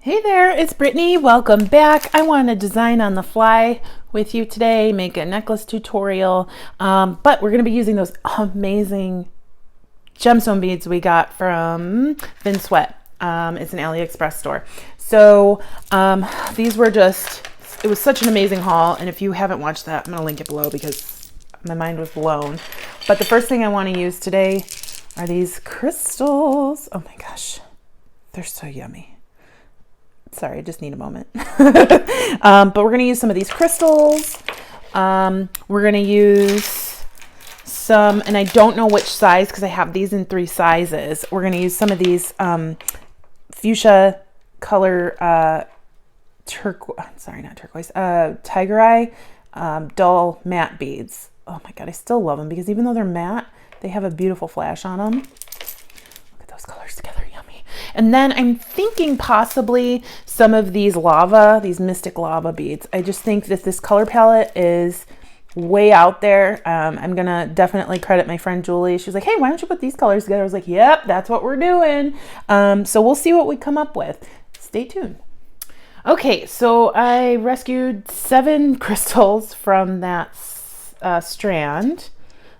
Hey there, it's Brittany. Welcome back. I want to design on the fly with you today, make a necklace tutorial, but we're going to be using those amazing gemstone beads we got from Vinswet. It's an AliExpress store. So these were it was such an amazing haul, and if you haven't watched that, I'm going to link it below because my mind was blown. But the first thing I want to use today are these crystals. Oh my gosh, they're so yummy. Sorry, I just need a moment. But we're going to use some of these crystals. We're going to use some, and I don't know which size because I have these in 3 sizes. We're going to use some of these fuchsia color tiger eye dull matte beads. Oh my God, I still love them because even though they're matte, they have a beautiful flash on them. Look at those colors together. And then I'm thinking possibly some of these mystic lava beads. I just think that this color palette is way out there. I'm going to definitely credit my friend Julie. She was like, hey, why don't you put these colors together? I was like, yep, that's what we're doing. So we'll see what we come up with. Stay tuned. Okay, so I rescued 7 crystals from that strand.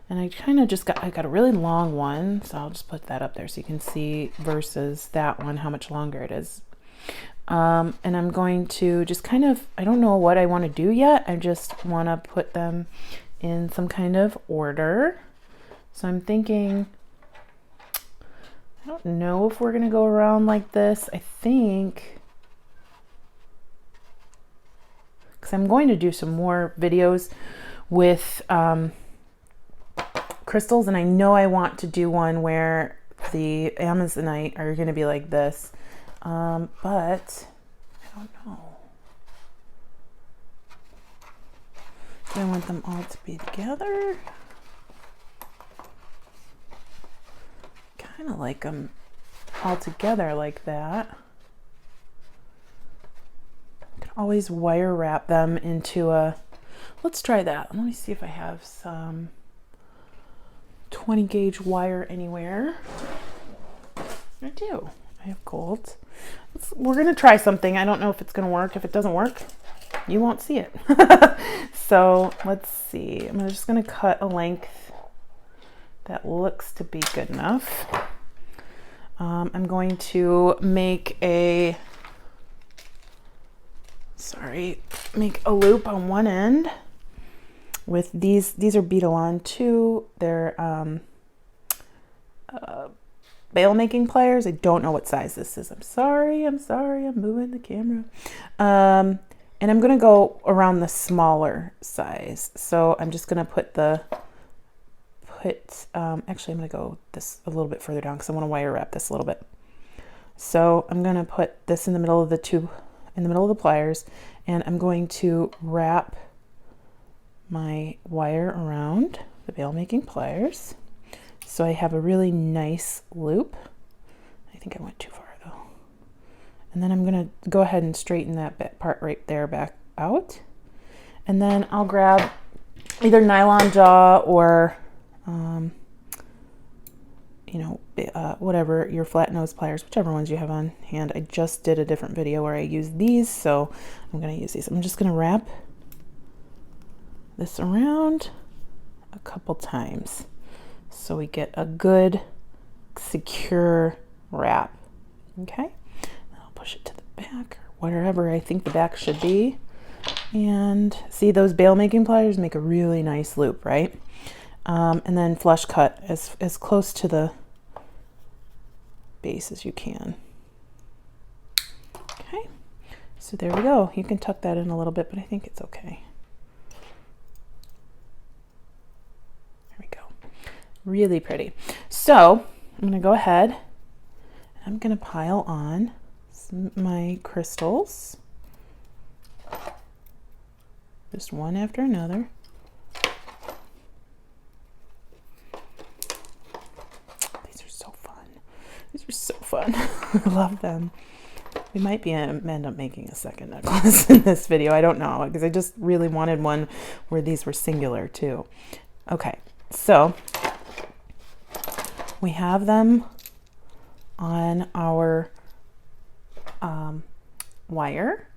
And I kind of I got a really long one, so I'll just put that up there so you can see versus that one, how much longer it is. And I'm going to just I don't know what I want to do yet. I just want to put them in some kind of order. So I'm thinking, I don't know if we're going to go around like this. I think, because I'm going to do some more videos with crystals, and I know I want to do one where the Amazonite are going to be like this, but I don't know. Do I want them all to be together? Kind of like them all together like that. I can always wire wrap them into let's try that. Let me see if I have some 20 gauge wire anywhere. I do. I have gold. We're going to try something. I don't know if it's going to work. If it doesn't work, you won't see it. So let's see. I'm just going to cut a length that looks to be good enough. I'm going to make a loop on one end with these are Beadalon too. They're bail making pliers. I don't know what size this is. I'm sorry, I'm moving the camera. And I'm gonna go around the smaller size. So I'm just gonna actually I'm gonna go this a little bit further down because I want to wire wrap this a little bit. So I'm gonna put this in the middle of the pliers, and I'm going to wrap my wire around the bail making pliers so I have a really nice loop. I think I went too far though. And then I'm going to go ahead and straighten that part right there back out, and then I'll grab either nylon jaw or whatever, your flat nose pliers, whichever ones you have on hand. I just did a different video where I used these, so I'm going to use these. I'm just going to wrap this around a couple times so we get a good secure wrap. Okay, I'll push it to the back or wherever I think the back should be, and see, those bail making pliers make a really nice loop, right? And then flush cut as close to the base as you can. Okay, so there we go. You can tuck that in a little bit, but I think it's okay. Really pretty. So I'm going to go ahead and I'm going to pile on my crystals, just one after another. These are so fun. I love them. We might end up making a second necklace in this video. I don't know, because I just really wanted one where these were singular too. Okay, so we have them on our wire.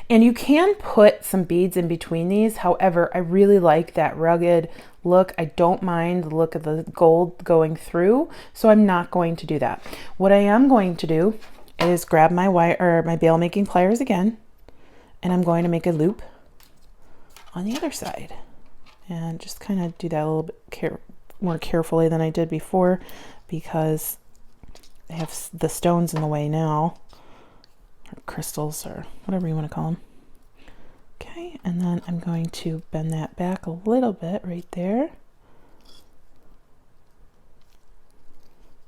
And you can put some beads in between these. However, I really like that rugged look. I don't mind the look of the gold going through, so I'm not going to do that. What I am going to do is grab my wire or my bail making pliers again, and I'm going to make a loop on the other side and just kind of do that a little bit more carefully than I did before, because I have the stones in the way now, or crystals, or whatever you want to call them. Okay, and then I'm going to bend that back a little bit right there.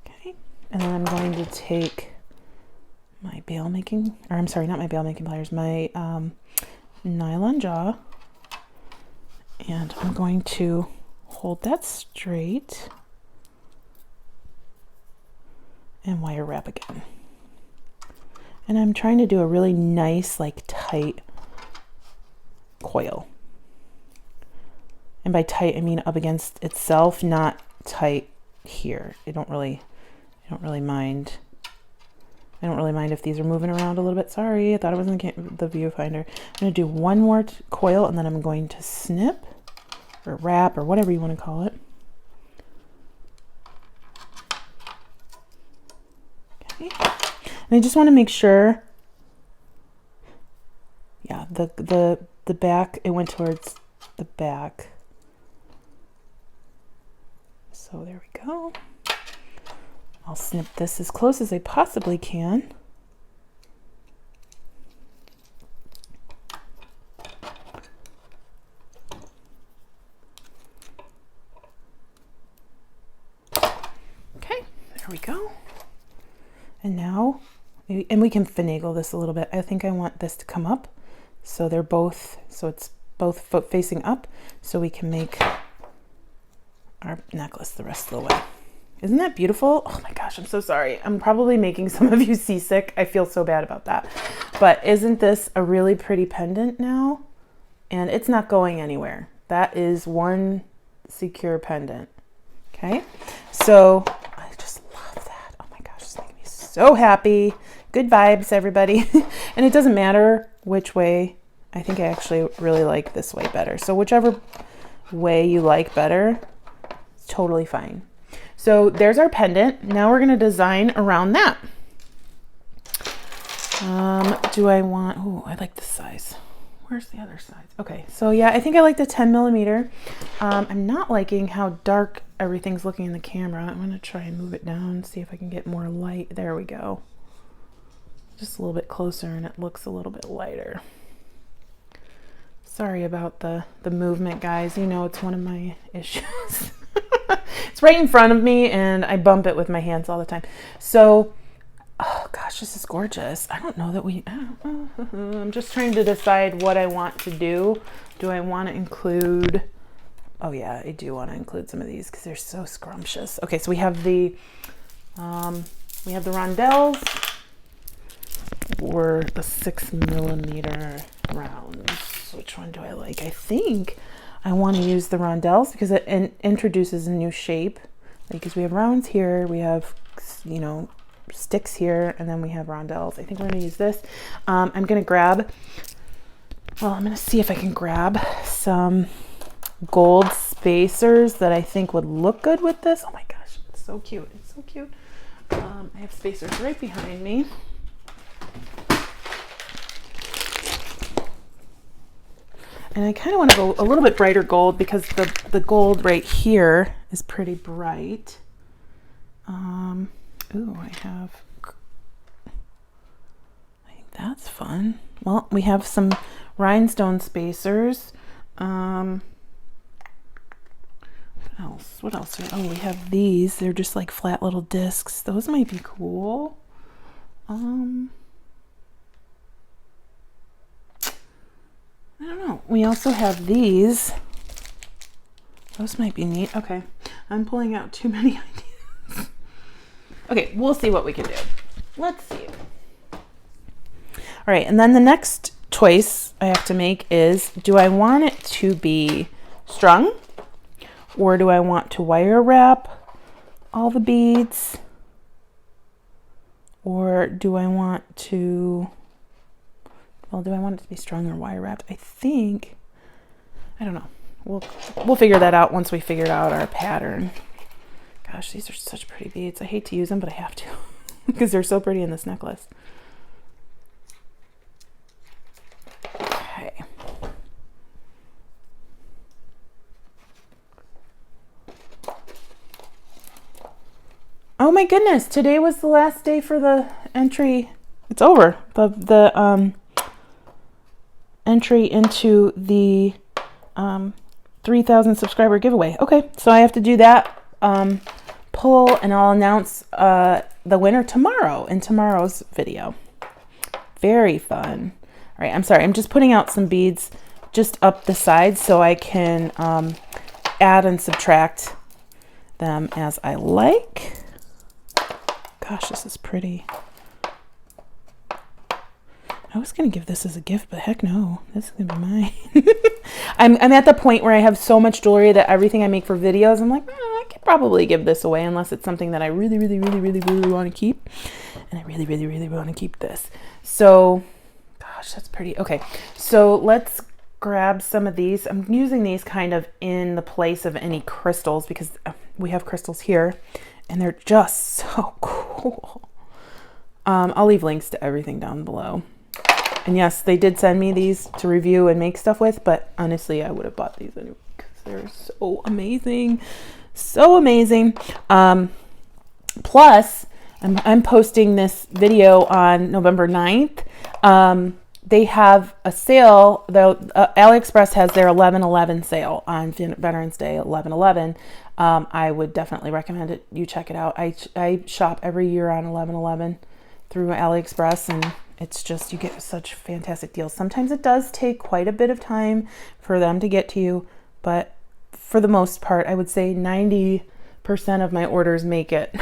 Okay, and then I'm going to take my bail making, or I'm sorry, not my bail making pliers, my nylon jaw, and I'm going to hold that straight and wire wrap again. And I'm trying to do a really nice, like, tight coil. And by tight, I mean up against itself, not tight here. I don't really mind. I don't really mind if these are moving around a little bit. Sorry, I thought it was in the viewfinder. I'm going to do one more coil, and then I'm going to snip or wrap or whatever you want to call it. Okay. And I just want to make sure, yeah, the back, it went towards the back. So there we go. I'll snip this as close as I possibly can. Okay, there we go. And now, and we can finagle this a little bit. I think I want this to come up, so they're both, so it's both foot facing up, so we can make our necklace the rest of the way. Isn't that beautiful? Oh my gosh, I'm so sorry. I'm probably making some of you seasick. I feel so bad about that. But isn't this a really pretty pendant now? And it's not going anywhere. That is one secure pendant. Okay, so I just love that. Oh my gosh, it's making me so happy. Good vibes, everybody. And it doesn't matter which way. I think I actually really like this way better. So whichever way you like better, it's totally fine. So there's our pendant. Now we're going to design around that. Do I want, oh, I like this size. Where's the other size? Okay, so yeah, I think I like the 10 millimeter. I'm not liking how dark everything's looking in the camera. I'm going to try and move it down, see if I can get more light. There we go. Just a little bit closer and it looks a little bit lighter. Sorry about the movement, guys. You know, it's one of my issues. It's right in front of me and I bump it with my hands all the time. So, oh gosh, this is gorgeous. I don't know that I'm just trying to decide what I want to do. Do I want to include, oh yeah, I do want to include some of these because they're so scrumptious. Okay, so we have the rondelles or the 6 millimeter rounds. Which one do I like? I think I want to use the rondelles because it introduces a new shape. Like, because we have rounds here, we have, you know, sticks here, and then we have rondelles. I think we're going to use this. I'm going to grab, well, I'm going to see if I can grab some gold spacers that I think would look good with this. Oh my gosh, it's so cute. It's so cute. I have spacers right behind me. And I kind of want to go a little bit brighter gold because the gold right here is pretty bright. Ooh, I think that's fun. Well, we have some rhinestone spacers. What else? What else? Oh, we have these. They're just like flat little discs. Those might be cool. I don't know. We also have these. Those might be neat. Okay. I'm pulling out too many ideas. Okay, we'll see what we can do. Let's see. All right, and then the next choice I have to make is, do I want it to be strung? Or do I want to wire wrap all the beads? Or do I want to Well, do I want it to be strung or wire wrapped? I think, I don't know. We'll figure that out once we figured out our pattern. Gosh, these are such pretty beads. I hate to use them, but I have to because they're so pretty in this necklace. Okay. Oh my goodness, today was the last day for the entry. It's over. The entry into the 3,000 subscriber giveaway. Okay, so I have to do that pull, and I'll announce the winner tomorrow in tomorrow's video. Very fun. All right, I'm sorry. I'm just putting out some beads just up the sides so I can add and subtract them as I like. Gosh, this is pretty. I was going to give this as a gift, but heck no. This is going to be mine. I'm at the point where I have so much jewelry that everything I make for videos, I'm like, I could probably give this away unless it's something that I really, really, really, really, really want to keep. And I really, really, really want to keep this. So, gosh, that's pretty. Okay, so let's grab some of these. I'm using these kind of in the place of any crystals because we have crystals here. And they're just so cool. I'll leave links to everything down below. And yes, they did send me these to review and make stuff with, but honestly, I would have bought these anyway because they're so amazing. So amazing. Plus, I'm posting this video on November 9th. They have a sale, though. AliExpress has their 11/11 sale on Veterans Day 11/11. I would definitely recommend it. You check it out. I shop every year on 11/11 through AliExpress, and it's just, you get such fantastic deals. Sometimes it does take quite a bit of time for them to get to you, but for the most part, I would say 90% of my orders make it.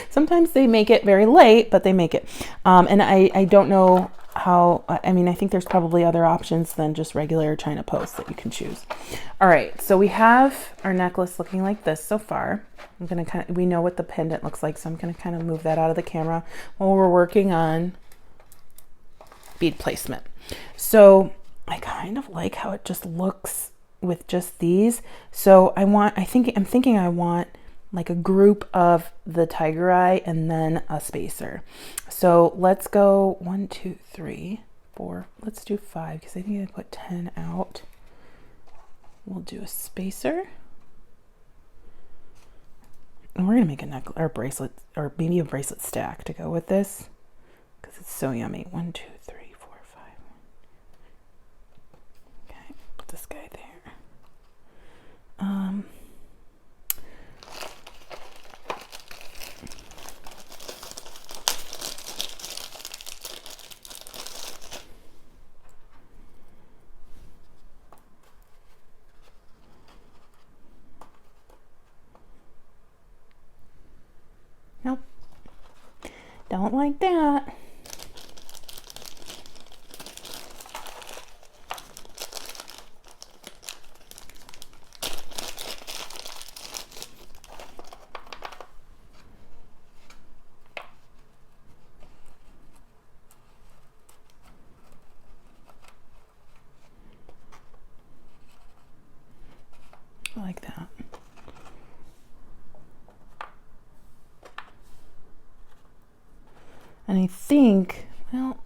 Sometimes they make it very late, but they make it. And I don't know how, I mean, I think there's probably other options than just regular China Post that you can choose. All right, so we have our necklace looking like this so far. I'm gonna we know what the pendant looks like, so I'm gonna kind of move that out of the camera while we're working on bead placement. So I kind of like how it just looks with just these. So I'm thinking I want like a group of the tiger eye and then a spacer. So let's go 1, 2, 3, 4. Let's do 5 because I think I put 10 out. We'll do a spacer. And we're gonna make a necklace or bracelet, or maybe a bracelet stack to go with this because it's so yummy. 1, 2, 3, 4, 5. Okay, put this guy there. Nope. Don't like that. I like that. And I think, well,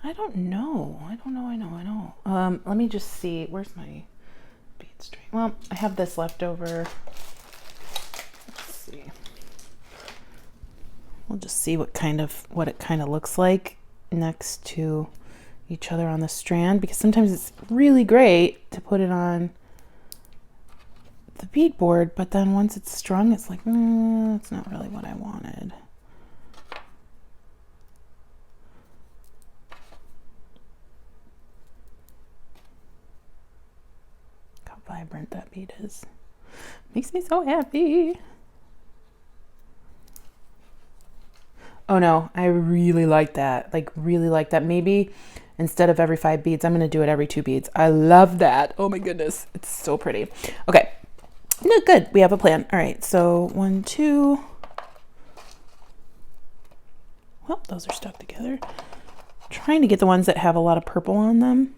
I don't know. I know. Let me just see. Where's my bead string? Well, I have this left over. Let's see. We'll just see what it kind of looks like next to each other on the strand, because sometimes it's really great to put it on the bead board, but then once it's strung, it's like, that's not really what I wanted. How vibrant that bead is. Makes me so happy. Oh no, I really like that. Like, really like that. Maybe instead of every 5 beads, I'm going to do it every 2 beads. I love that. Oh my goodness. It's so pretty. Okay. No, good. We have a plan. All right. So 1, 2. Well, those are stuck together. trying to get the ones that have a lot of purple on them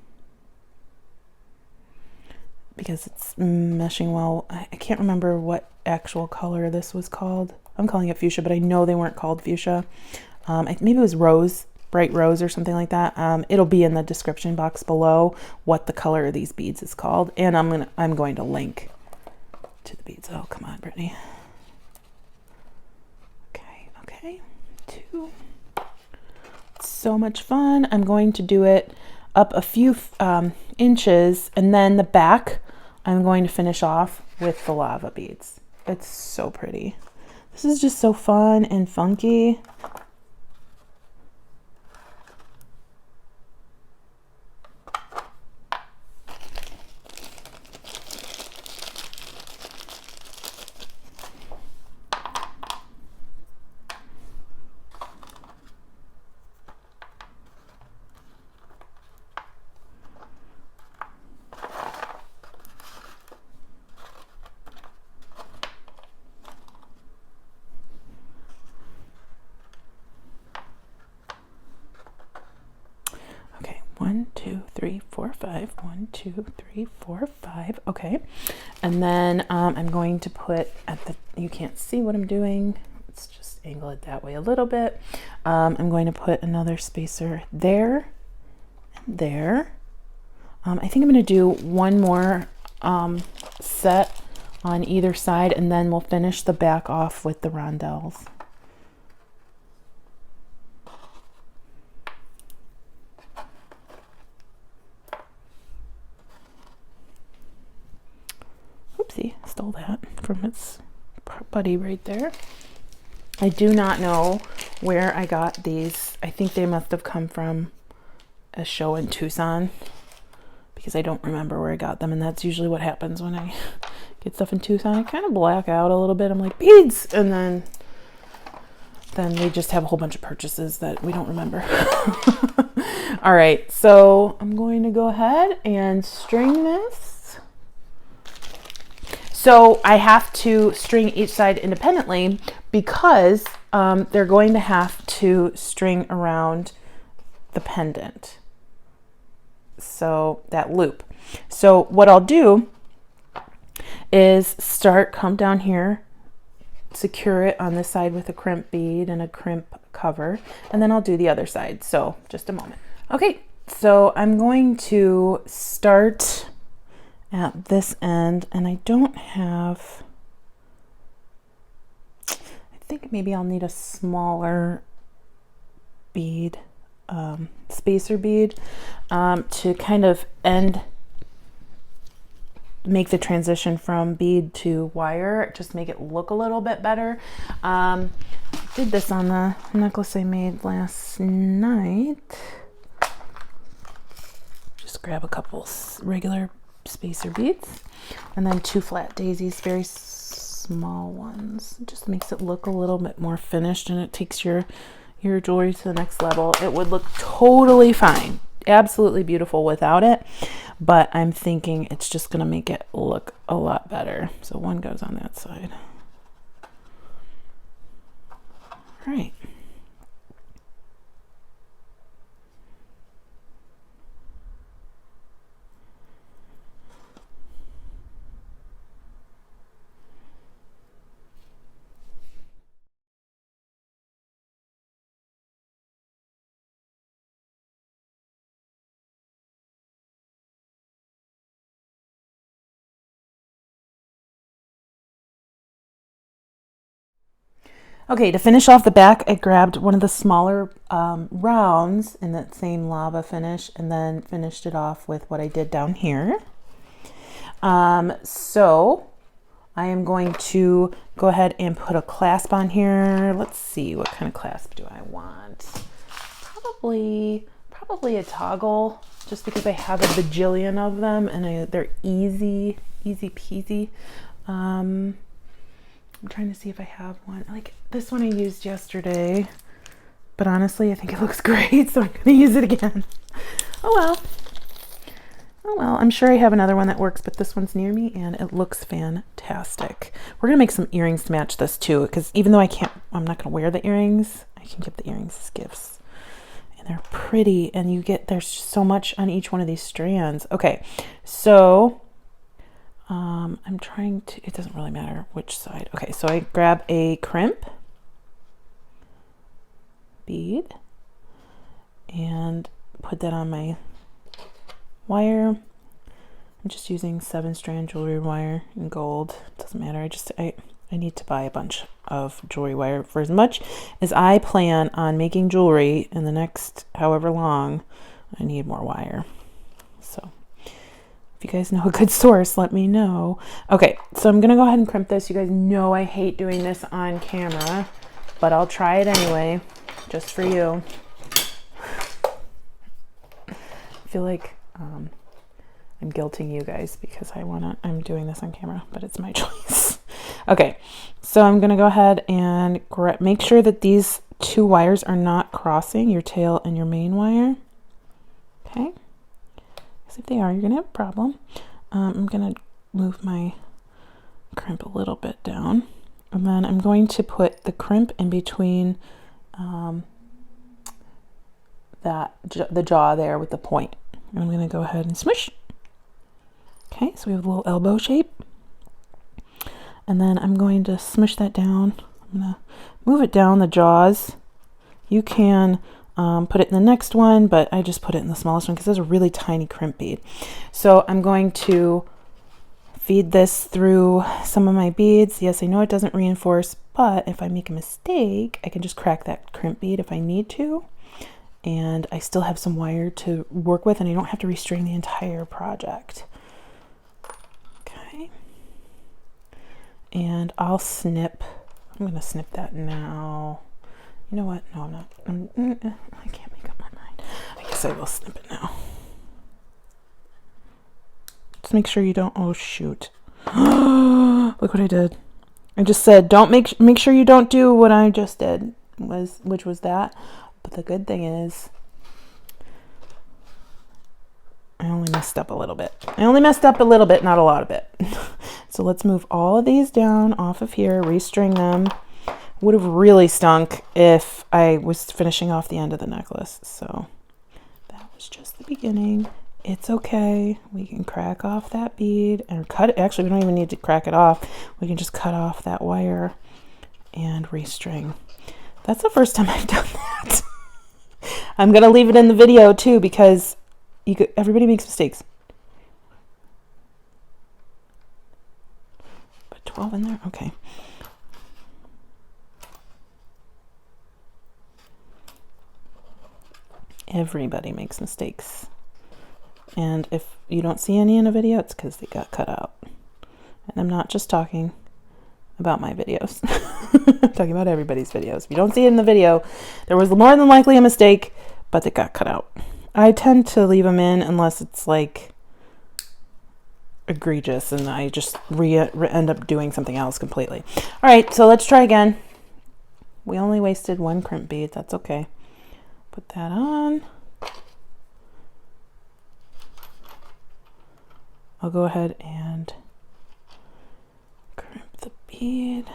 because it's meshing well. I can't remember what actual color this was called. I'm calling it fuchsia, but I know they weren't called fuchsia. Maybe it was rose, bright rose or something like that. It'll be in the description box below what the color of these beads is called, and I'm going to link to the beads. Oh, come on, Brittany. Okay, 2. So much fun. I'm going to do it up a few inches, and then the back I'm going to finish off with the lava beads. It's so pretty. This is just so fun and funky. Okay, 1, 2, 3, 4, 5. 1, 2, 3, 4, 5. Okay, and then I'm going to put at the, you can't see what I'm doing. Let's just angle it that way a little bit. I'm going to put another spacer there and there. I think I'm going to do one more set on either side, and then we'll finish the back off with the rondelles. Oopsie, stole that from its buddy right there. I do not know where I got these. I think they must have come from a show in Tucson, because I don't remember where I got them, and that's usually what happens when I get stuff in Tucson. I kind of black out a little bit. I'm like, beads, and then we just have a whole bunch of purchases that we don't remember. All right, so I'm going to go ahead and string this. So I have to string each side independently because they're going to have to string around the pendant. So that loop. So what I'll do is come down here, secure it on this side with a crimp bead and a crimp cover, and then I'll do the other side. So just a moment. Okay, so I'm going to start at this end, and I don't have, I think maybe I'll need a smaller bead, spacer bead, to kind of make the transition from bead to wire, just make it look a little bit better. I did this on the necklace I made last night. Just grab a couple regular spacer beads and then 2 flat daisies, very small ones. It just makes it look a little bit more finished, and it takes your jewelry to the next level. It would look totally fine, absolutely beautiful without it, but I'm thinking it's just gonna make it look a lot better. So one goes on that side. All right. Okay, to finish off the back, I grabbed one of the smaller rounds in that same lava finish, and then finished it off with what I did down here. So I am going to go ahead and put a clasp on here. Let's see, what kind of clasp do I want? Probably a toggle, just because I have a bajillion of them, and they're easy peasy. I'm trying to see if I have one. Like this one I used yesterday, but honestly, I think it looks great, so I'm going to use it again. Oh well, I'm sure I have another one that works, but this one's near me and it looks fantastic. We're going to make some earrings to match this too, because even though I'm not going to wear the earrings, I can give the earrings as gifts. And they're pretty, and you get, there's so much on each one of these strands. Okay, so I'm trying to, it doesn't really matter which side. Okay, so I grab a crimp bead and put that on my wire. I'm just using 7-strand jewelry wire in gold. It doesn't matter. I need to buy a bunch of jewelry wire for as much as I plan on making jewelry in the next however long. I need more wire. So if you guys know a good source, let me know. Okay, so I'm gonna go ahead and crimp this. You guys know I hate doing this on camera, but I'll try it anyway, just for you. I feel like I'm guilting you guys because I'm doing this on camera, but it's my choice. Okay, so I'm gonna go ahead and make sure that these 2 wires are not crossing, your tail and your main wire. Okay, because if they are, you're gonna have a problem. I'm gonna move my crimp a little bit down, and then I'm going to put the crimp in between the jaw there with the point. And I'm gonna go ahead and smush. Okay, so we have a little elbow shape. And then I'm going to smush that down. I'm gonna move it down the jaws. You can put it in the next one, but I just put it in the smallest one because there's a really tiny crimp bead. So I'm going to feed this through some of my beads. Yes, I know it doesn't reinforce, but if I make a mistake, I can just crack that crimp bead if I need to. And I still have some wire to work with, and I don't have to restring the entire project. Okay. And I'll snip. I'm gonna snip that now. You know what? No, I'm not. I can't make up my mind. I guess I will snip it now. Just make sure you don't. Oh shoot! Look what I did. I just said don't make sure you don't do what I just did. Which was that. But the good thing is, I only messed up a little bit. Not a lot of it. So let's move all of these down off of here, restring them. Would have really stunk if I was finishing off the end of the necklace. So that was just the beginning. It's okay. We can crack off that bead and cut it. Actually, we don't even need to crack it off. We can just cut off that wire and restring. That's the first time I've done that. I'm going to leave it in the video too because everybody makes mistakes. Put 12 in there. Okay. Everybody makes mistakes. And if you don't see any in a video, it's because they got cut out. And I'm not just talking about my videos. I'm talking about everybody's videos. If you don't see it in the video, there was more than likely a mistake, but they got cut out. I tend to leave them in unless it's like egregious and I just end up doing something else completely. All right, so let's try again. We only wasted 1 crimp bead. That's okay. Put that on. I'll go ahead and crimp the bead.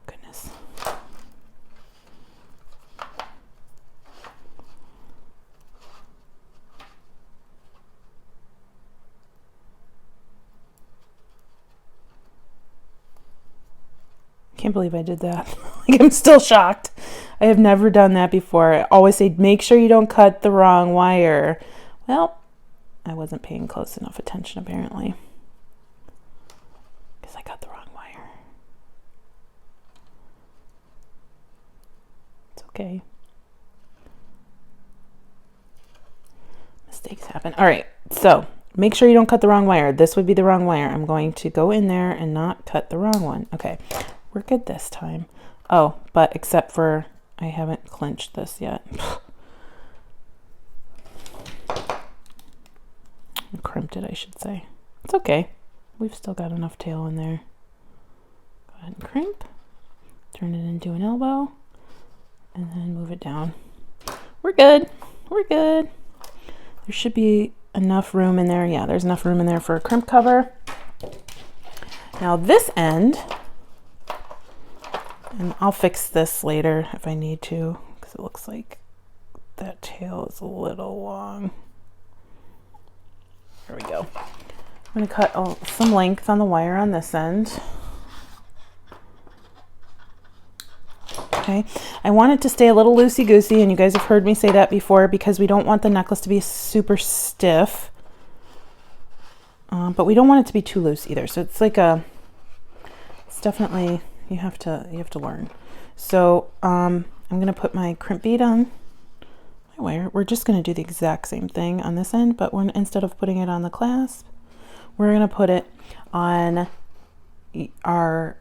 Goodness. Can't believe I did that. Like, I'm still shocked. I have never done that before. I always say, make sure you don't cut the wrong wire. Well, I wasn't paying close enough attention apparently. Because I cut the wrong wire. It's okay. Mistakes happen. All right, so make sure you don't cut the wrong wire. This would be the wrong wire. I'm going to go in there and not cut the wrong one. Okay, we're good this time. Oh, but except for I haven't clinched this yet. Crimped it, I should say. It's okay. We've still got enough tail in there. Go ahead and crimp. Turn it into an elbow. And then move it down. We're good. We're good. There should be enough room in there. Yeah, there's enough room in there for a crimp cover. Now this end, and I'll fix this later if I need to, because it looks like that tail is a little long. There we go. I'm going to cut some length on the wire on this end. Okay, I want it to stay a little loosey-goosey, and you guys have heard me say that before, because we don't want the necklace to be super stiff, but we don't want it to be too loose either. So it's like it's definitely, you have to learn. So I'm going to put my crimp bead on my wire. We're just going to do the exact same thing on this end, but instead of putting it on the clasp, we're going to put it on our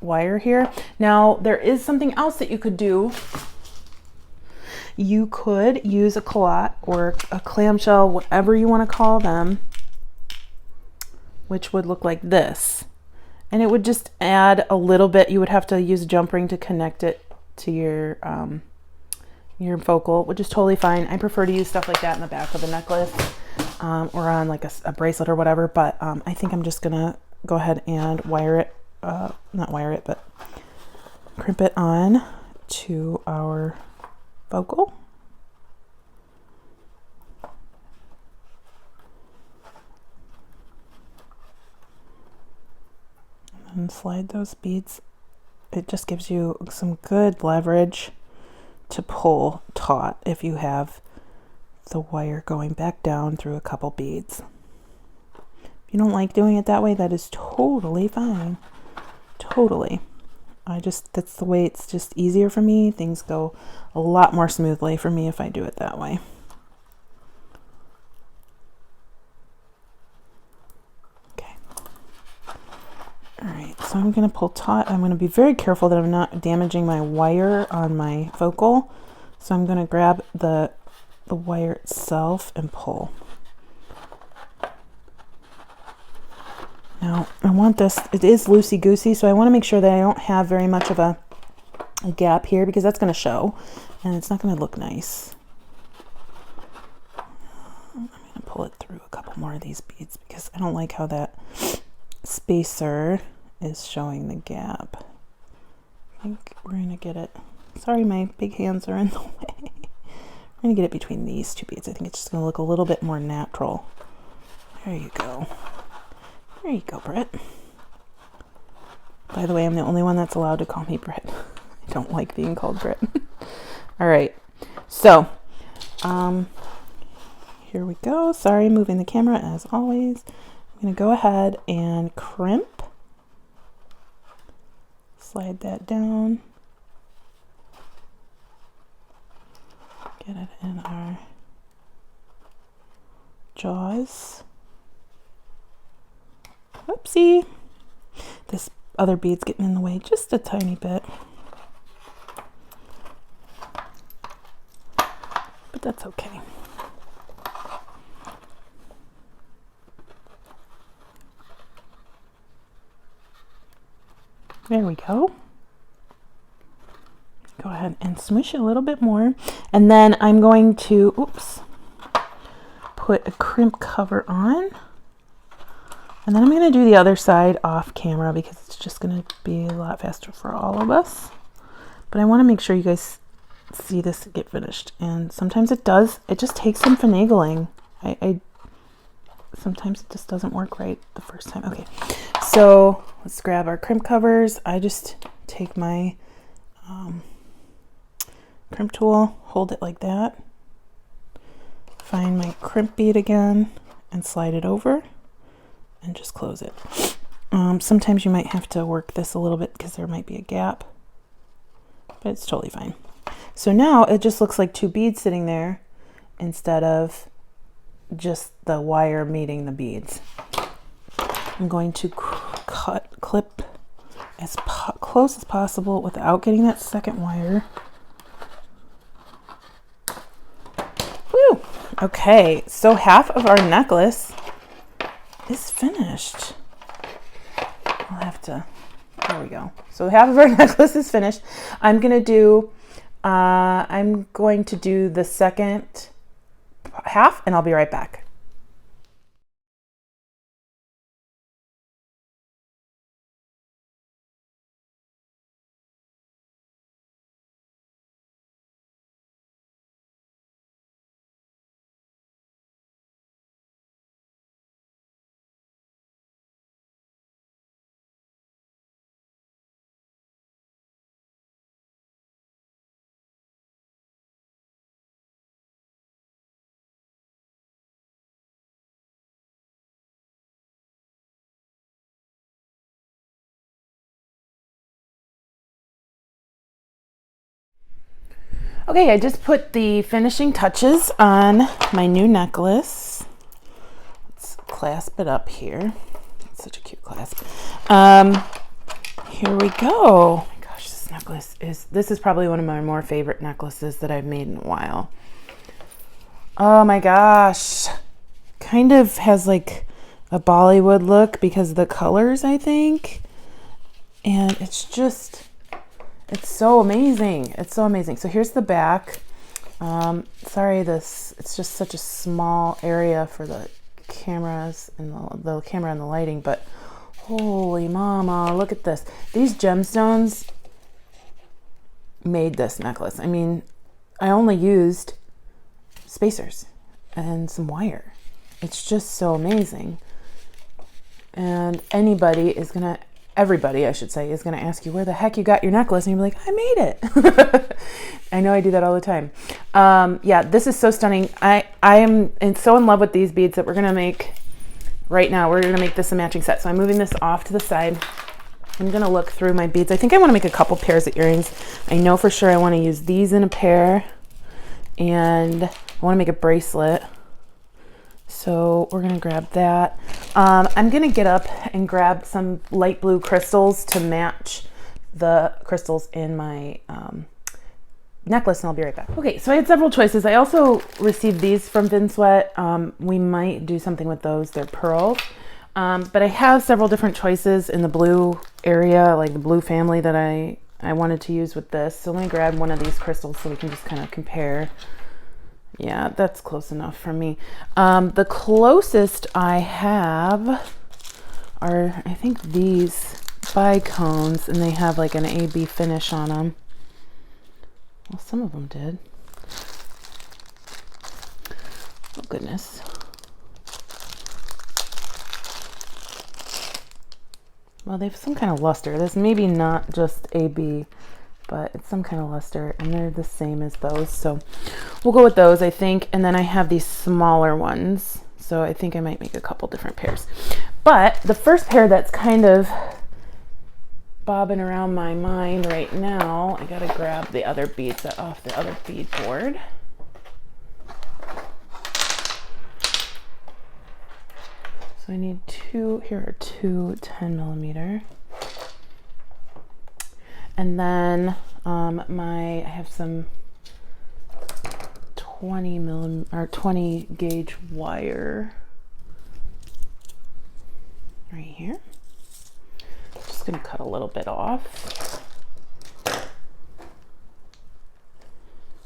wire here. Now there is something else that you could do. You could use a collet or a clamshell, whatever you want to call them, which would look like this, and it would just add a little bit. You would have to use a jump ring to connect it to your focal, which is totally fine. I prefer to use stuff like that in the back of the necklace, or on like a bracelet or whatever, but I think I'm just gonna go ahead and wire it, not wire it, but crimp it on to our focal. And slide those beads. It just gives you some good leverage to pull taut if you have the wire going back down through a couple beads. If you don't like doing it that way, that is totally fine. Totally. That's the way, it's just easier for me. Things go a lot more smoothly for me if I do it that way. Okay. All right, so I'm going to pull taut. I'm going to be very careful that I'm not damaging my wire on my focal. So I'm going to grab the wire itself and pull. Now I want this, it is loosey-goosey, so I want to make sure that I don't have very much of a gap here, because that's going to show and it's not going to look nice. I'm going to pull it through a couple more of these beads, because I don't like how that spacer is showing the gap. I think we're going to get it, sorry my big hands are in the way. We're going to get it between these two beads. I think it's just going to look a little bit more natural. There you go. There you go, Britt. By the way, I'm the only one that's allowed to call me Britt. I don't like being called Britt. All right, so here we go. Sorry, moving the camera as always. I'm going to go ahead and crimp. Slide that down. Get it in our jaws. Whoopsie. This other bead's getting in the way just a tiny bit. But that's okay. There we go. Go ahead and smush it a little bit more. And then I'm going to, put a crimp cover on. And then I'm going to do the other side off camera, because it's just going to be a lot faster for all of us. But I want to make sure you guys see this get finished. And sometimes it does. It just takes some finagling. Sometimes it just doesn't work right the first time. Okay, so let's grab our crimp covers. I just take my crimp tool, hold it like that, find my crimp bead again, and slide it over. And just close it. Sometimes you might have to work this a little bit because there might be a gap, but it's totally fine. So now it just looks like two beads sitting there instead of just the wire meeting the beads. I'm going to clip as close as possible without getting that second wire. Woo! Okay, so half of our necklace is finished. I'll have to, there we go. So half of our necklace is finished. I'm going to do the second half, and I'll be right back. Okay, I just put the finishing touches on my new necklace. Let's clasp it up here. It's such a cute clasp. Here we go. Oh my gosh, this is probably one of my more favorite necklaces that I've made in a while. Oh my gosh. Kind of has like a Bollywood look because of the colors, I think. And it's so amazing. It's so amazing. So here's the back. Sorry, it's just such a small area for the cameras and the camera and the lighting, but holy mama, look at this. These gemstones made this necklace. I mean, I only used spacers and some wire. It's just so amazing. And everybody, I should say, is going to ask you where the heck you got your necklace. And you'll be like, I made it. I know I do that all the time. Yeah, this is so stunning. I am so in love with these beads that we're going to make right now. We're going to make this a matching set. So I'm moving this off to the side. I'm going to look through my beads. I think I want to make a couple pairs of earrings. I know for sure I want to use these in a pair. And I want to make a bracelet. So we're going to grab that. I'm going to get up and grab some light blue crystals to match the crystals in my necklace, and I'll be right back. Okay, so I had several choices. I also received these from Vinswet. We might do something with those. They're pearls. But I have several different choices in the blue area, like the blue family that I wanted to use with this. So let me grab one of these crystals so we can just kind of compare. Yeah, that's close enough for me. The closest I have are, I think, these bicones, and they have like an AB finish on them. Well, some of them did. Oh, goodness. Well, they have some kind of luster. This maybe not just AB, but it's some kind of luster, and they're the same as those. So we'll go with those, I think. And then I have these smaller ones. So I think I might make a couple different pairs. But the first pair that's kind of bobbing around my mind right now, I gotta grab the other beads off the other bead board. So I need here are two 10 millimeter. And then I have some 20 gauge wire right here. Just gonna cut a little bit off.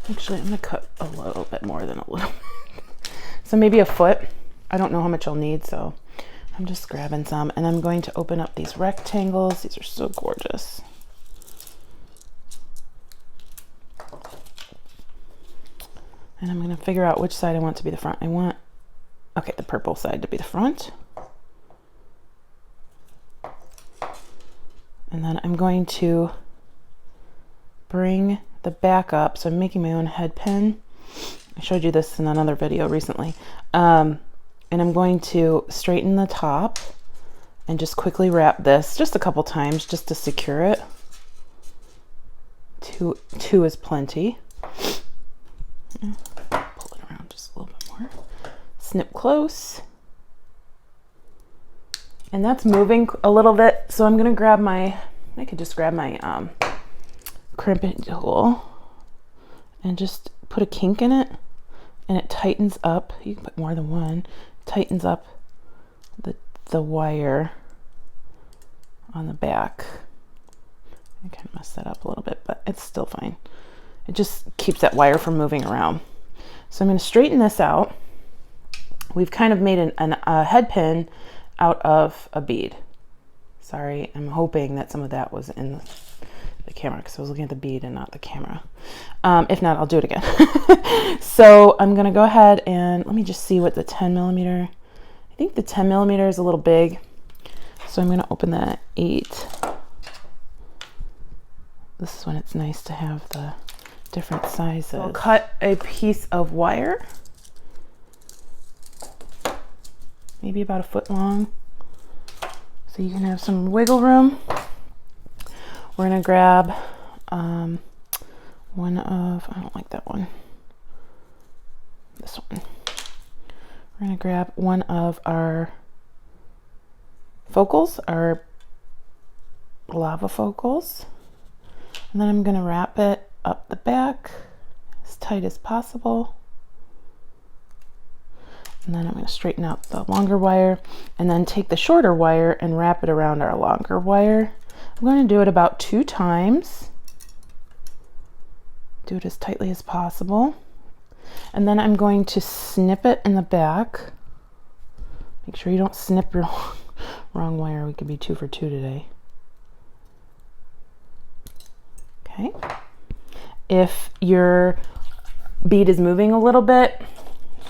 Actually, I'm gonna cut a little bit more than a little bit. So maybe a foot. I don't know how much I'll need, so I'm just grabbing some, and I'm going to open up these rectangles. These are so gorgeous. And I'm going to figure out which side I want to be the front. I want, okay, the purple side to be the front. And then I'm going to bring the back up. So I'm making my own head pin. I showed you this in another video recently. And I'm going to straighten the top and just quickly wrap this just a couple times just to secure it. Two is plenty. Pull it around just a little bit more. Snip close. And that's moving a little bit, so I'm gonna grab I could just grab my crimping tool and just put a kink in it, and it tightens up. You can put more than one. Tightens up the wire on the back. I kind of messed that up a little bit, but it's still fine. It just keeps that wire from moving around. So I'm going to straighten this out. We've kind of made a head pin out of a bead. Sorry, I'm hoping that some of that was in the camera because I was looking at the bead and not the camera. If not, I'll do it again. So I'm going to go ahead and let me just see what the 10 millimeter. I think the 10 millimeter is a little big. So I'm going to open that 8. This is when it's nice to have the different sizes. So I'll cut a piece of wire, maybe about a foot long, so you can have some wiggle room. We're gonna grab I don't like that one. This one. We're going to grab one of our focals, our lava focals, and then I'm going to wrap it up the back as tight as possible. And then I'm going to straighten out the longer wire and then take the shorter wire and wrap it around our longer wire. I'm going to do it about 2 times. Do it as tightly as possible. And then I'm going to snip it in the back. Make sure you don't snip your wrong wire. We could be 2 for 2 today. Okay. If your bead is moving a little bit,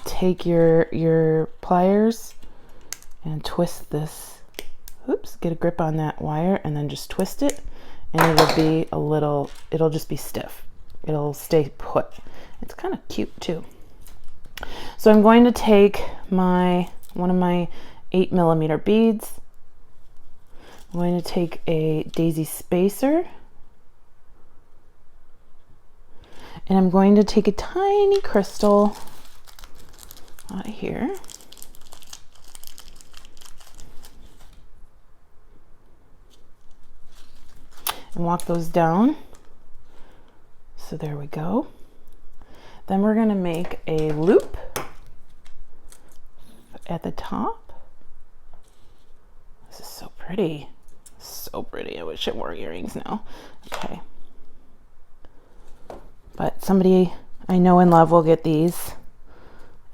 take your pliers and twist this. Oops, get a grip on that wire and then just twist it, and it'll just be stiff. It'll stay put. It's kind of cute too. So I'm going to take one of my 8mm beads. I'm going to take a daisy spacer, and I'm going to take a tiny crystal out of here. And walk those down. So there we go. Then we're going to make a loop at the top. This is so pretty. So pretty. I wish it wore earrings now. Okay. But somebody I know in love will get these,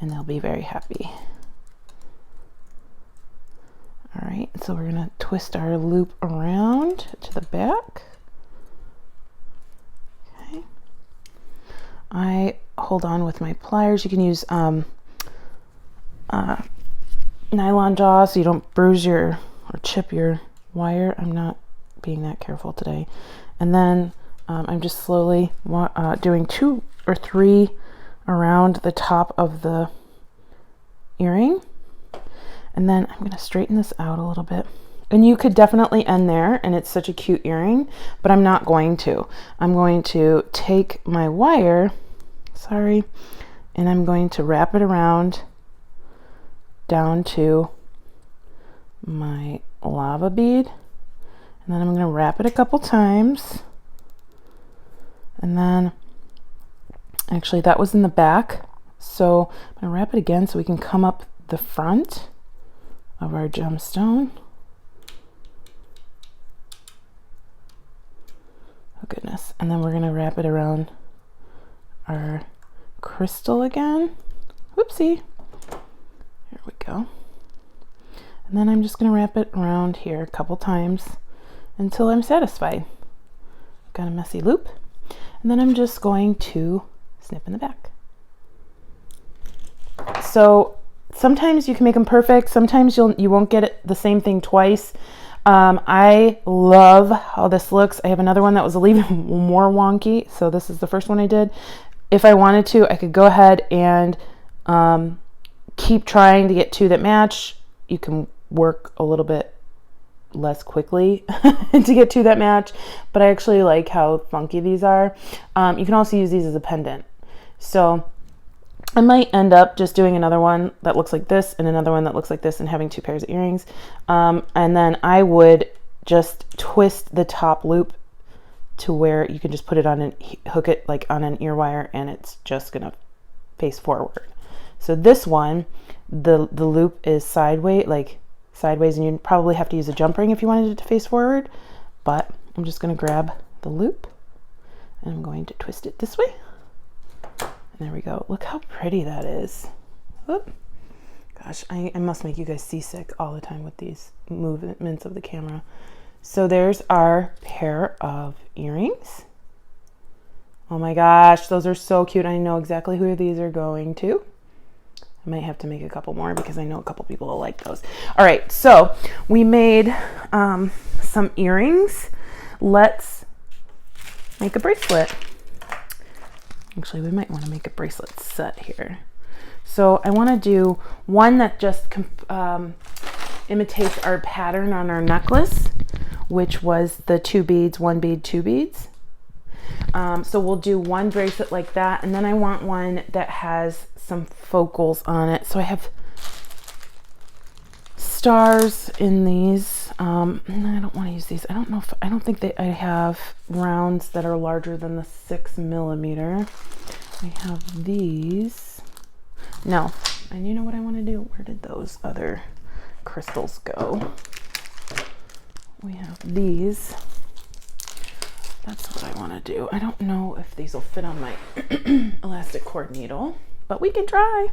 and they'll be very happy. All right, so we're gonna twist our loop around to the back. Okay. I hold on with my pliers. You can use nylon jaw so you don't bruise or chip your wire. I'm not being that careful today. And then I'm just slowly doing 2 or 3 around the top of the earring, and then I'm going to straighten this out a little bit. And you could definitely end there, and it's such a cute earring, but I'm not going to. I'm going to take my wire, and I'm going to wrap it around down to my lava bead, and then I'm going to wrap it a couple times, and then actually that was in the back, so I'm going to wrap it again so we can come up the front of our gemstone. Oh goodness. And then we're going to wrap it around our crystal again. Whoopsie. Here we go. And then I'm just going to wrap it around here a couple times until I'm satisfied. Got a messy loop. And then I'm just going to snip in the back. So sometimes you can make them perfect. Sometimes you won't get it the same thing twice. I love how this looks. I have another one that was a little more wonky. So this is the first one I did. If I wanted to, I could go ahead and keep trying to get 2 that match. You can work a little bit less quickly to get 2 that match, but I actually like how funky these are. You can also use these as a pendant. So I might end up just doing another one that looks like this and another one that looks like this and having 2 pairs of earrings. And then I would just twist the top loop to where you can just put it on and hook it like on an ear wire, and it's just gonna face forward. So this one, the loop is sideways, and you'd probably have to use a jump ring if you wanted it to face forward, but I'm just gonna grab the loop and I'm going to twist it this way. There we go. Look how pretty that is. Oop. Gosh, I must make you guys seasick all the time with these movements of the camera. So there's our pair of earrings. Oh my gosh, those are so cute. I know exactly who these are going to. I might have to make a couple more because I know a couple people will like those. All right, so we made some earrings. Let's make a bracelet. Actually, we might want to make a bracelet set here. So I want to do one that just imitates our pattern on our necklace, which was the 2 beads, 1 bead, 2 beads. So we'll do one bracelet like that, and then I want one that has some focals on it. So I have stars in these. I don't want to use these. I don't think that I have rounds that are larger than the 6mm. I have these. No, and you know what I want to do? Where did those other crystals go? We have these. That's what I want to do. I don't know if these will fit on my elastic cord needle, but we can try.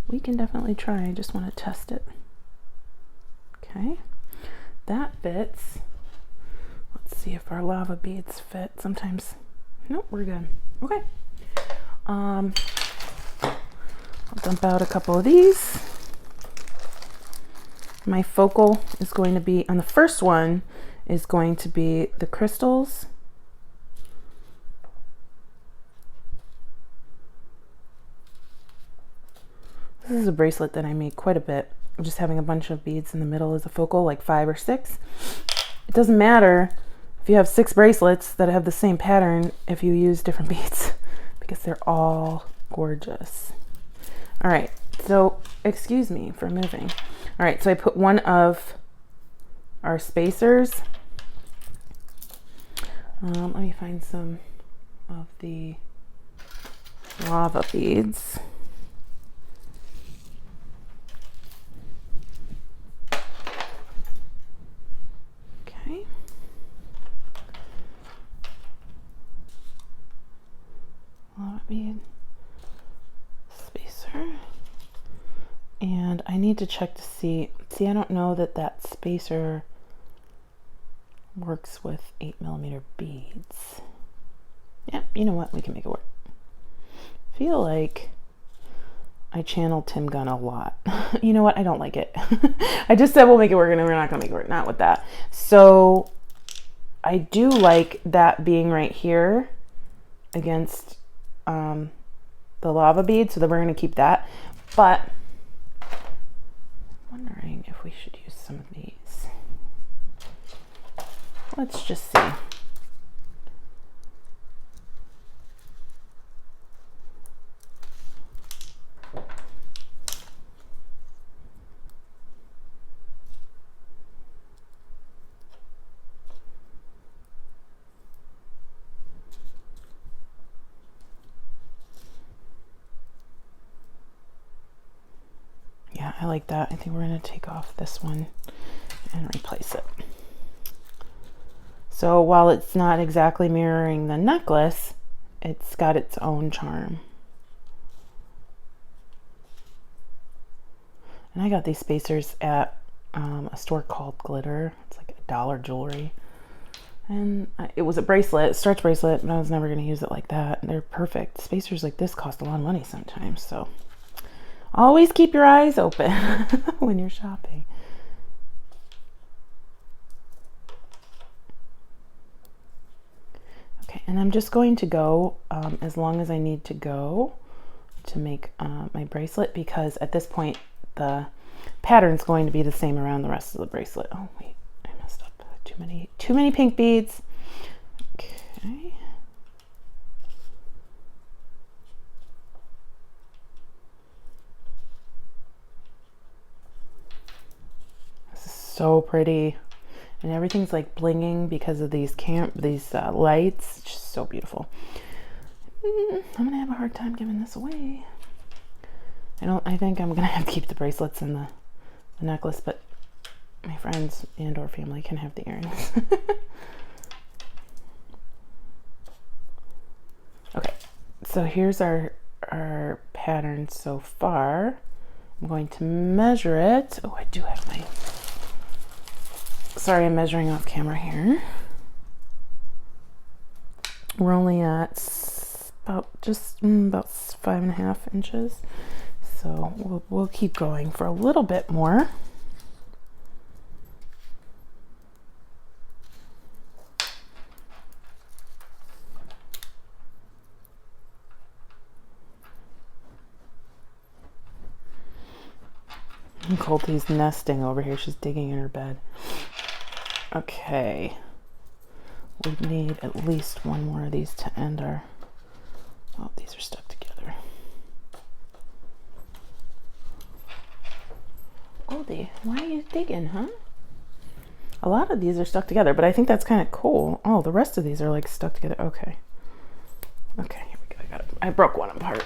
We can definitely try. I just want to test it. Okay, that fits. Let's see if our lava beads fit. Sometimes, nope, we're good. Okay. I'll dump out a couple of these. My focal is going to be, on the first one, is going to be the crystals. This is a bracelet that I made quite a bit. I'm just having a bunch of beads in the middle as a focal, like 5 or 6. It doesn't matter if you have 6 bracelets that have the same pattern if you use different beads, because they're all gorgeous. All right, so excuse me for moving. All right, so I put one of our spacers. Let me find some of the lava beads. Okay. Lava bead spacer. And I need to check to see, I don't know that that spacer works with 8mm beads. Yeah, you know what? We can make it work. I feel like I channel Tim Gunn a lot. You know what? I don't like it. I just said we'll make it work, and we're not going to make it work. Not with that. So I do like that being right here against the lava bead, so that we're going to keep that. But I'm wondering if we should use some of these. Let's just see. Yeah, I like that. I think we're going to take off this one and replace it. So while it's not exactly mirroring the necklace, it's got its own charm. And I got these spacers at a store called Glitter. It's like $1 jewelry. And it was a bracelet, stretch bracelet, but I was never going to use it like that. They're perfect. Spacers like this cost a lot of money sometimes, so always keep your eyes open when you're shopping. Okay, and I'm just going to go as long as I need to go to make my bracelet, because at this point the pattern's going to be the same around the rest of the bracelet. Oh wait, I messed up. Too many pink beads. Okay. This is so pretty. And everything's like blinging because of these lights. It's just so beautiful. I'm gonna have a hard time giving this away. I think I'm gonna have to keep the bracelets and the necklace, but my friends and or family can have the earrings. Okay, so here's our pattern so far. I'm going to measure it. Oh, I do have my, sorry, I'm measuring off camera here. We're only at about 5.5 inches. So we'll keep going for a little bit more. Colty's nesting over here. She's digging in her bed. Okay. we need at least one more of these to end our, oh, these are stuck together. Goldie, why are you digging, huh? A lot of these are stuck together, but I think that's kind of cool. Oh, the rest of these are like stuck together. Okay. Okay, here we go. I got it. I broke one apart.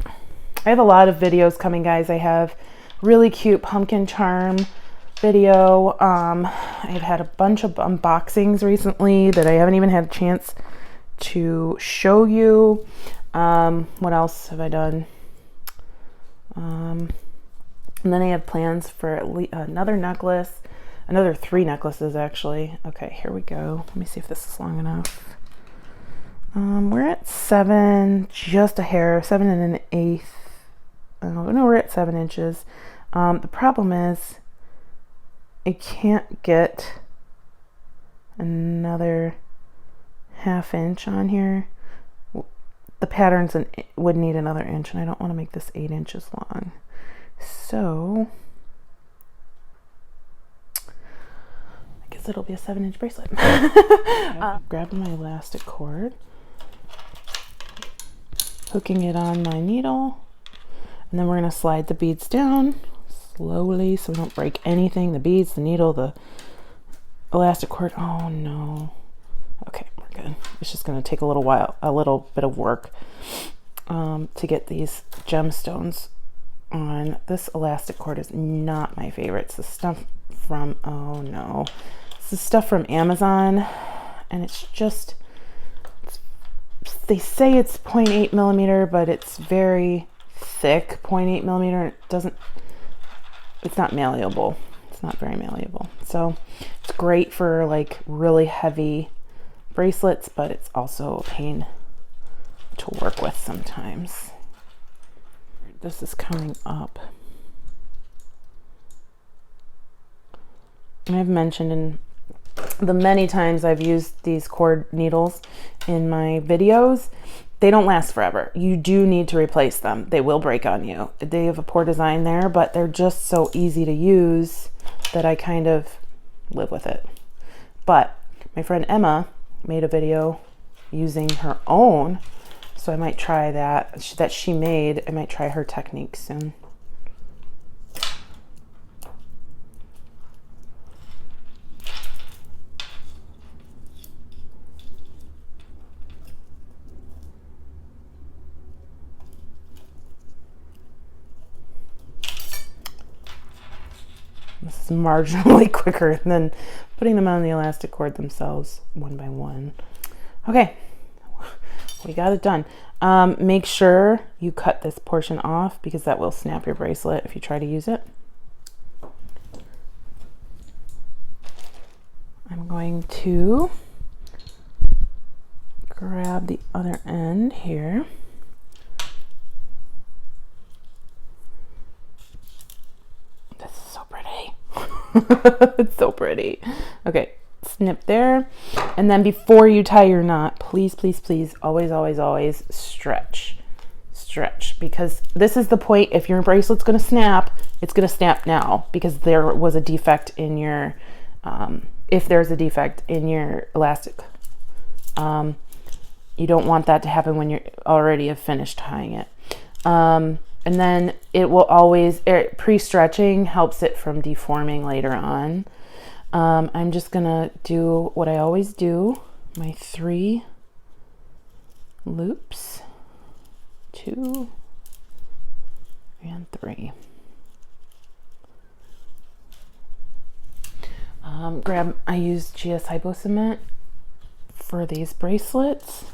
I have a lot of videos coming, guys. I have really cute pumpkin charm video. I've had a bunch of unboxings recently that I haven't even had a chance to show you. What else have I done? And then I have plans for at least another necklace, another 3 necklaces actually. Okay, here we go. Let me see if this is long enough. We're at 7, just a hair, 7 1/8. No, we're at 7 inches. The problem is I can't get another 1/2 inch on here. The patterns would need another inch, and I don't want to make this 8 inches long. So I guess it'll be a 7-inch bracelet. Grabbing my elastic cord, hooking it on my needle, and then we're going to slide the beads down slowly so we don't break anything. The beads, the needle, the elastic cord. Oh no. Okay, we're good. It's just going to take a little while, a little bit of work to get these gemstones on. This elastic cord is not my favorite. It's the stuff from, oh no, it's the stuff from Amazon, and it's just, they say it's 0.8 millimeter, but it's very thick 0.8 millimeter, and it's not malleable. It's not very malleable. So it's great for like really heavy bracelets, but it's also a pain to work with sometimes. This is coming up. And I've mentioned in the many times I've used these cord needles in my videos, they don't last forever. You do need to replace them. They will break on you. They have a poor design there, but they're just so easy to use that I kind of live with it. But my friend Emma made a video using her own, so I might try that she made. I might try her technique soon. This is marginally quicker than putting them on the elastic cord themselves one by one. Okay, we got it done. Make sure you cut this portion off because that will snap your bracelet if you try to use it. I'm going to grab the other end here. This is so pretty. It's so pretty. Okay, snip there. And then before you tie your knot, please, please, please, always, always, always stretch. Stretch, because this is the point. If your bracelet's going to snap, it's going to snap now because there was a defect in your, if there's a defect in your elastic. You don't want that to happen when you already have finished tying it. And then it will always, pre-stretching helps it from deforming later on. I'm just gonna do what I always do, my 3 loops, 2 and 3. I use GS Hypo Cement for these bracelets.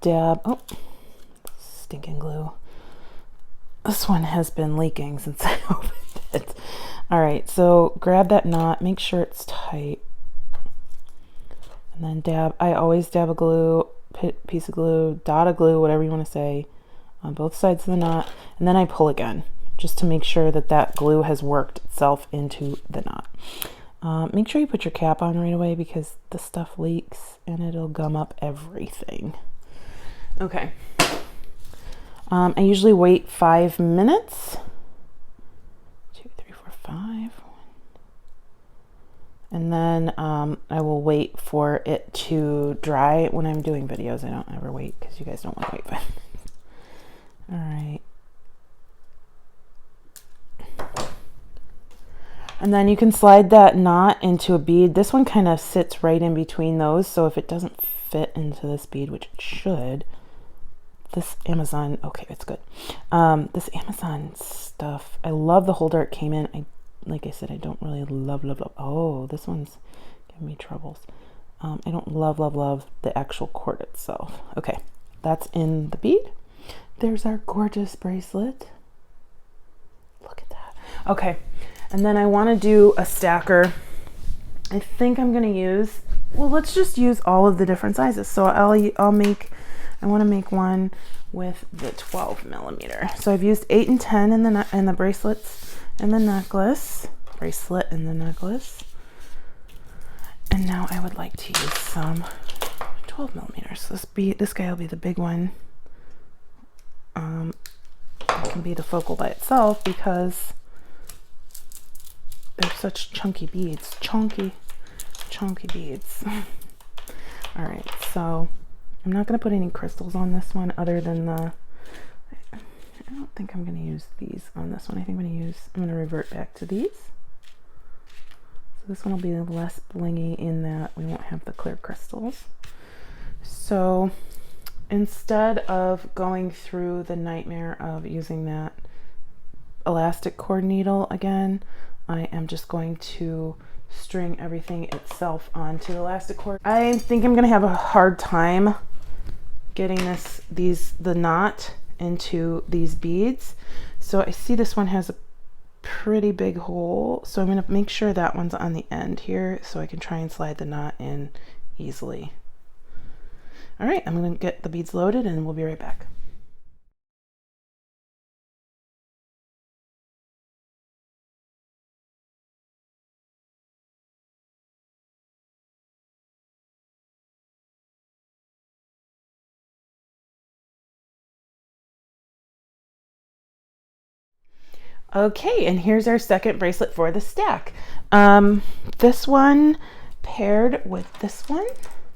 Dab, oh, stinking glue. This one has been leaking since I opened it. All right, so grab that knot, make sure it's tight, and then dab. I always dab a glue, piece of glue, dot of glue, whatever you want to say, on both sides of the knot, and then I pull again, just to make sure that that glue has worked itself into the knot. Make sure you put your cap on right away because the stuff leaks and it'll gum up everything. Okay. I usually wait 5 minutes. 2, 3, 4, 5. And then I will wait for it to dry when I'm doing videos. I don't ever wait because you guys don't want to wait. All right. And then you can slide that knot into a bead. This one kind of sits right in between those. So if it doesn't fit into this bead, which it should, this Amazon, okay, it's good. This Amazon stuff, I love the holder it came in. Like I said, I don't really love. Oh, this one's giving me troubles. I don't love the actual cord itself. Okay, that's in the bead. There's our gorgeous bracelet. Look at that. Okay, and then I want to do a stacker. I think I'm going to use, well, let's just use all of the different sizes. So I want to make one with the 12 millimeter. So I've used 8 and 10 in the bracelets and the necklace, bracelet and the necklace. And now I would like to use some 12 millimeters. This guy will be the big one. It can be the focal by itself because they're such chunky beads. Chunky beads. All right, so I'm not going to put any crystals on this one other than I don't think I'm going to use these on this one. I think I'm going to revert back to these. So this one will be less blingy in that we won't have the clear crystals. So instead of going through the nightmare of using that elastic cord needle again, I am just going to string everything itself onto the elastic cord. I think I'm going to have a hard time getting the knot into these beads. So I see this one has a pretty big hole, so I'm going to make sure that one's on the end here so I can try and slide the knot in easily. All right, I'm going to get the beads loaded and we'll be right back. Okay, and here's our second bracelet for the stack. This one paired with this one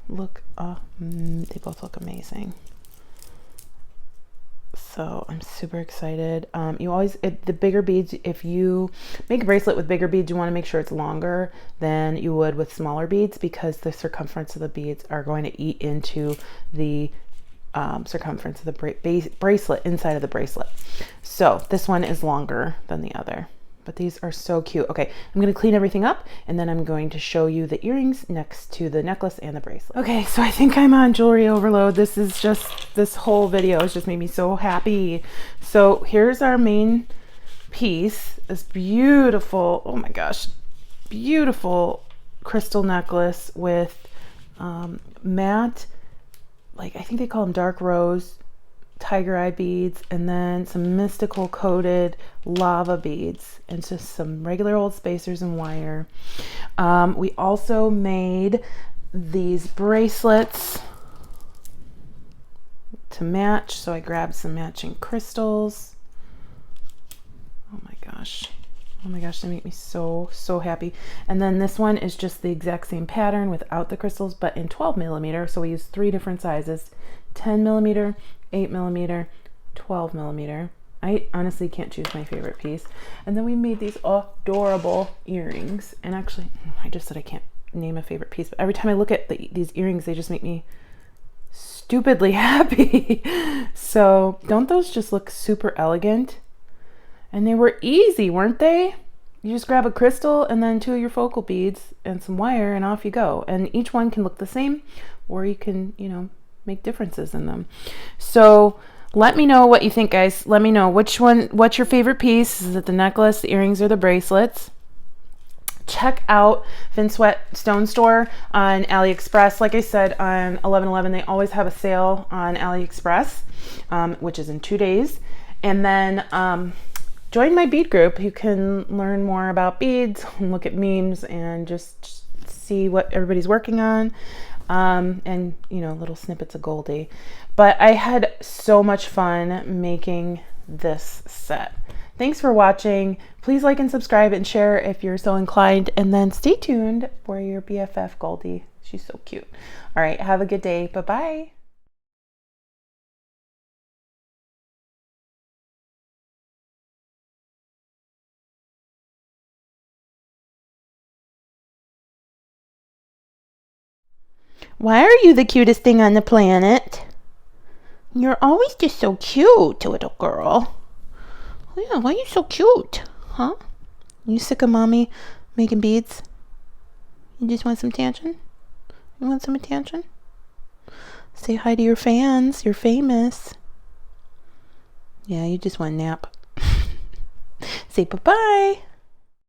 they both look amazing. So I'm super excited. The bigger beads, if you make a bracelet with bigger beads, you want to make sure it's longer than you would with smaller beads because the circumference of the beads are going to eat into the circumference of the bracelet inside of the bracelet. So this one is longer than the other, but these are so cute. Okay, I'm going to clean everything up and then I'm going to show you the earrings next to the necklace and the bracelet. Okay, so I think I'm on jewelry overload. This whole video has just made me so happy. So here's our main piece, this beautiful, oh my gosh, beautiful crystal necklace with matte, like I think they call them dark rose tiger eye beads, and then some mystical coated lava beads, and just some regular old spacers and wire. We also made these bracelets to match, so I grabbed some matching crystals. Oh my gosh, they make me so happy. And then this one is just the exact same pattern without the crystals, but in 12 millimeter. So we use 3 different sizes: 10 millimeter, 8 millimeter, 12 millimeter. I honestly can't choose my favorite piece. And then we made these adorable earrings. And actually, I just said I can't name a favorite piece, but every time I look at these earrings, they just make me stupidly happy. So don't those just look super elegant? And they were easy, weren't they? You just grab a crystal and then 2 of your focal beads and some wire and off you go. And each one can look the same, or you can, make differences in them. So let me know what you think, guys. Let me know what's your favorite piece. Is it the necklace, the earrings, or the bracelets? Check out Vinswet Stone Store on AliExpress. Like I said, on 11/11, they always have a sale on AliExpress, which is in 2 days. And then join my bead group. You can learn more about beads and look at memes and just see what everybody's working on. And little snippets of Goldie. But I had so much fun making this set. Thanks for watching. Please like and subscribe and share if you're so inclined. And then stay tuned for your BFF Goldie. She's so cute. All right, have a good day. Bye-bye. Why are you the cutest thing on the planet? You're always just so cute, little girl. Yeah, why are you so cute? Huh? You sick of mommy making beads? You just want some attention? You want some attention? Say hi to your fans. You're famous. Yeah, you just want a nap. Say bye-bye.